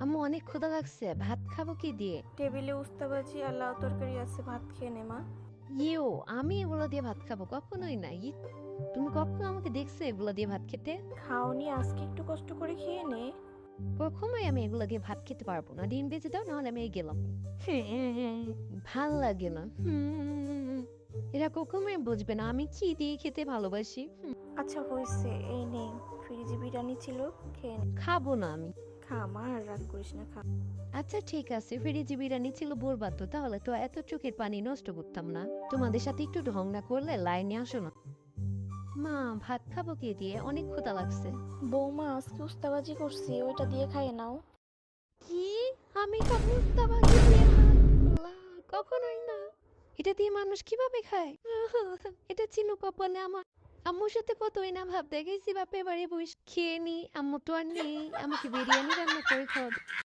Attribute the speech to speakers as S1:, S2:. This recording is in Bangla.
S1: আম্মু অনেক ক্ষুধা লাগছে, ভাত খাবো কি দিয়ে?
S2: টেবিলে উস্তাবাজি আর লাউ তরকারি আছে, ভাত খেয়ে নে মা।
S1: ইও, আমি এগুলো দিয়ে ভাত খাবো? কখনোই না। তুমি কখনো আমাকে দেখছো এগুলো দিয়ে ভাত খেতে?
S2: খাওনি, আজকে একটু কষ্ট করে খেয়ে নে।
S1: কখনোই আমি এগুলো দিয়ে ভাত খেতে পারবো না। ডিম ভেজে দাও, নাহলে আমি এই গেলাম। ভাল লাগে না। এরা কখনোই বুঝবে না আমি কি দিয়ে খেতে ভালোবাসি।
S2: আচ্ছা হয়েছে, এই নে, ফ্রিজে বিরিয়ানি ছিল, খেয়ে নে।
S1: খাবো না আমি।
S2: খা মা, আর রাগ করিস না, খা।
S1: আচ্ছা ঠিক আছে, ফ্রিজে বিরিয়ানি ছিল বলবা তো, তাহলে তো এত চোখের পানি নষ্ট করতাম না। তোমাদের সাথে একটু ঢং না করলে লাইনে আসো না। মা, ভাত খাবো কি দিয়ে? অনেক ক্ষুধা লাগছে।
S2: বৌমা আজকে উস্তাবাজি করছি, ওইটা দিয়ে খাইয়ে নাও।
S1: কি? আমি খাবো উস্তাবাজি দিয়ে ভাত? আল্লাহ, কখনোই না। এটা দিয়ে মানুষ কিভাবে খায়? এটা ছিল কপালে আমার। আম্মুর সাথে কতই না ভাব দেখেছি, বাপের বাড়ি বসে খেয়ে নি, আম্মু তো আর নেই, আমাকে বিরিয়ানি রান্না করে খাওয়াবে।